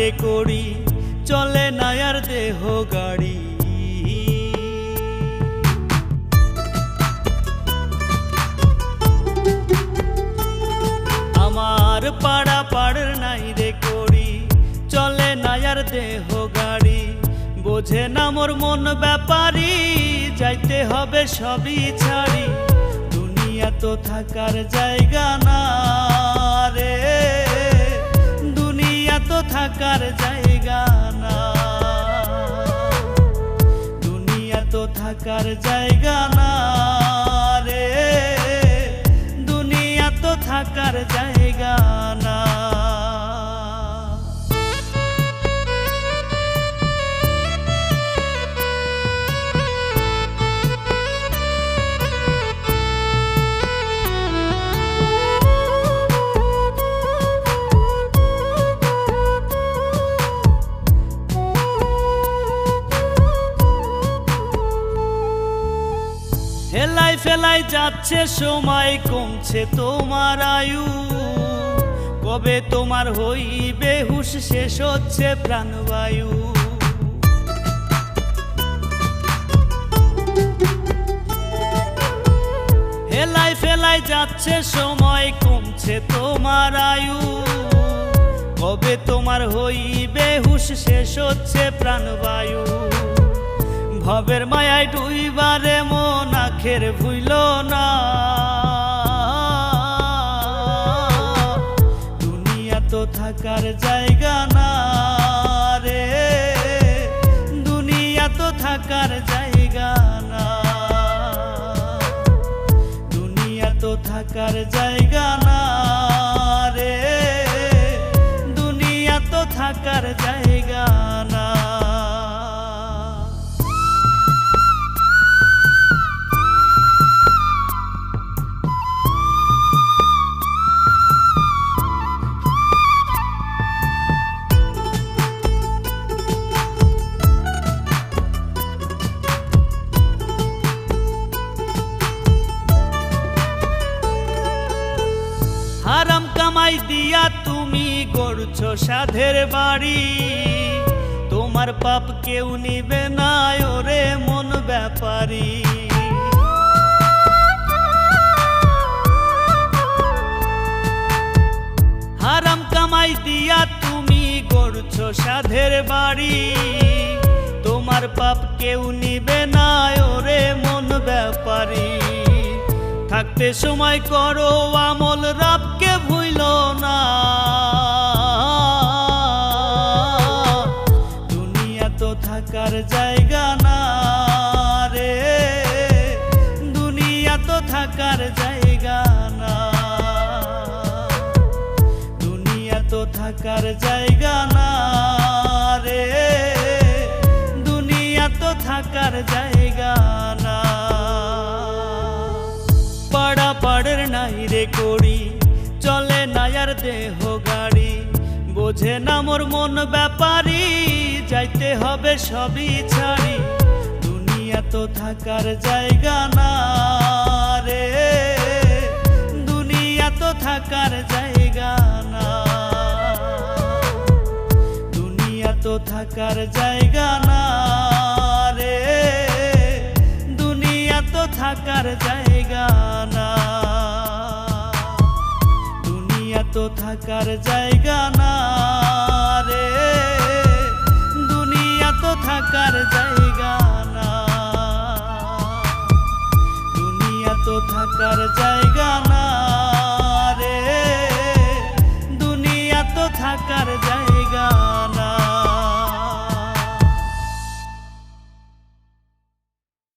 রে করি, চলে না আর দেহ গাড়ি। আমার পাড়া পাড়ের নাই রে করি, চলে না আর দেহ গাড়ি। বোঝে না মোর মন ব্যাপারী, যাইতে হবে সবই ছাড়ি। দুনিয়া তো থাকার জায়গা না রে, দুনিয়া তো থাকার জায়গা না, দুনিয়া তো থাকার জায়গা না রে, দুনিয়া তো থাকার জায়গা না। হেলাই ফেলাই যাচ্ছে সময়, কমছে তোমার আয়ু। কবে তোমার হইবে হুঁশ, শেষ হচ্ছে প্রাণবায়ু। হেলাই ফেলাই যাচ্ছে সময়, কমছে তোমার আয়ু। কবে তোমার হইবে হুঁশ, শেষ হচ্ছে প্রাণবায়ু। ভবের মায়ায় ডুইবারে মন আখের ভুইল না, দুনিয়া তো থাকার জায়গা না রে, দুনিয়া তো থাকার জায়গা না, দুনিয়া তো থাকার জায়গা না রে, দুনিয়া তো থাকার জায়গা না। হারাম কামাই দিয়া তুমি গড়ছো সাধের বাড়ি, তোমার পাপ কেউ নিবে না ওরে মন ব্যাপারী। হারাম কামাই দিয়া তুমি গড়ছো সাধের বাড়ি, তোমার পাপ কেউ নিবে না ওরে মন ব্যাপারী। থাকতে সময় করো আমল, রাবকে ভুইল না, দুনিয়া তো থাকার জায়গা না রে, দুনিয়া তো থাকার জায়গা না, দুনিয়া তো থাকার জায়গা না রে, দুনিয়া তো থাকার জায়গা না। পাড়া পাড়ের নাই রে করি, চলে না আর দেহ গাড়ি। বোঝে না মোর মন ব্যাপারী, যাইতে হবে সবই ছাড়ি। দুনিয়া তো থাকার জায়গা না রে, দুনিয়া তো থাকার জায়গা না, দুনিয়া তো থাকার জায়গা না রে, দুনিয়া তো থাকার জায়গা না, দুনিয়া তো থাকার জায়গা না রে, দুনিয়া তো থাকার জায়গা না, দুনিয়া তো থাকার জায়গা না রে, দুনিয়া তো থাকার জায়গা।